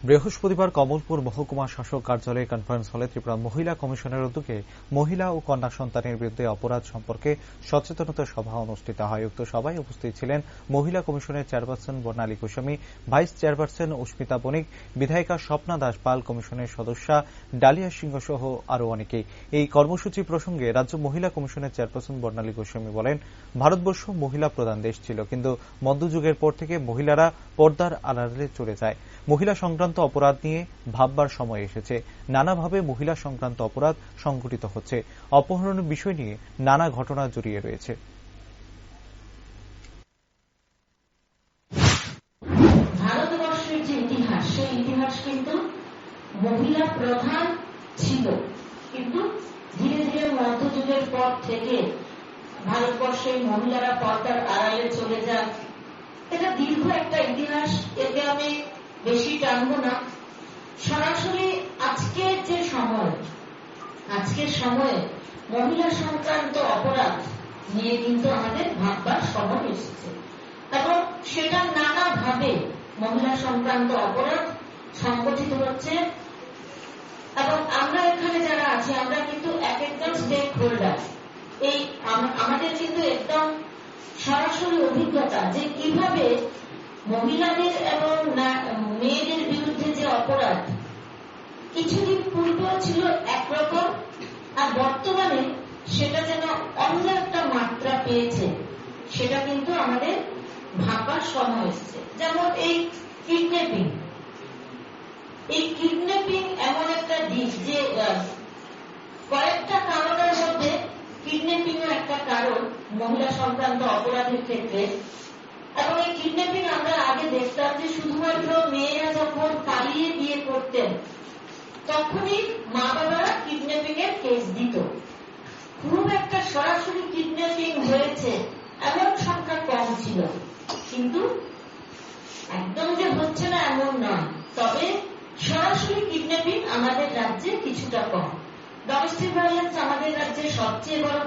বৃহস্পতিবার কমলপুর মহকুমা শাসক কার্যালয়ে কনফারেন্স হলে ত্রিপুরা মহিলা কমিশনের উদ্যোগে মহিলা ও কন্যা সন্তানের বিরুদ্ধে অপরাধ সম্পর্কে সচেতনতা সভা অনুষ্ঠিত হয়। উক্ত সভায় উপস্থিত ছিলেন মহিলা কমিশনের চেয়ারপারসন বর্ণালী গোস্বামী, ভাইস চেয়ারপারসন অস্মিতা বণিক, বিধায়িকা স্বপ্না দাস পাল, কমিশনের সদস্যা ডালিয়া সিংহ সহ আরও অনেকেই। এই কর্মসূচি প্রসঙ্গে রাজ্য মহিলা কমিশনের চেয়ারপারসন বর্ণালী গোস্বামী বলেন, ভারতবর্ষ মহিলা প্রধান দেশ ছিল, কিন্তু মধ্যযুগের পর থেকে মহিলারা পর্দার আড়ালে চলে যায়। মহিলা সংক্রান্ত অপরাধ নিয়ে ভাববার সময় এসেছে। নানাভাবে মহিলা সংক্রান্ত অপরাধ সংঘটিত হচ্ছে। অপহরণের বিষয় নিয়ে নানা ঘটনা জড়িয়ে রয়েছে। ভারতবর্ষের যে ইতিহাস, সেই ইতিহাস কিন্তু মহিলা প্রধান ছিল, কিন্তু ধীরে ধীরে মধ্যযুগের পর থেকে ভারতবর্ষের মহিলারা পর্দার আড়ালে চলে যান। এটা দীর্ঘ একটা ইতিহাস, এতে আমি বেশি টানবো না। সরাসরি আজকের সময়ে মহিলা সংক্রান্ত অপরাধ নিয়ে কিন্তু আমাদের ভাববার সময় এসেছে, এবং সেটা নানাভাবে মহিলা সংক্রান্ত অপরাধ সংগঠিত হচ্ছে। এবং আমরা এখানে যারা আছি, আমরা কিন্তু এক একজন স্টেক হোল্ডার। এই আমাদের কিন্তু একদম সরাসরি অভিজ্ঞতা যে কিভাবে মহিলাদের এবং মেয়েদের বিরুদ্ধে যে অপরাধ কিছুদিন পূর্বেও ছিল একরকম, আর বর্তমানে সেটা যেন অন্য একটা মাত্রা পেয়েছে, সেটা কিন্তু আমাদের ভাবার সময় এসেছে। যেমন এই কিডন্যাপিং এমন একটা দিক যে কয়েকটা কারণের মধ্যে কিডন্যাপিং ও একটা কারণ মহিলা সংক্রান্ত অপরাধের ক্ষেত্রে। এবং এই কিডন্যাপিং আমরা আগে দেখতাম যে শুধুমাত্র মেয়েরা যখন পালিয়ে বিয়ে করতেন তখনই মা বাবারা কিডন্যাপিং এর কেস দিত। খুব একটা সরাসরি কিডন্যাপিং হয়েছে এমন সংখ্যা কম ছিল, কিন্তু একদম যে হচ্ছে না এমন নয়। তবে সরাসরি কিডন্যাপিং আমাদের রাজ্যে কিছুটা কম। ডোমেস্টিক ভায়োলেন্স আমাদের রাজ্যে সবচেয়ে বড়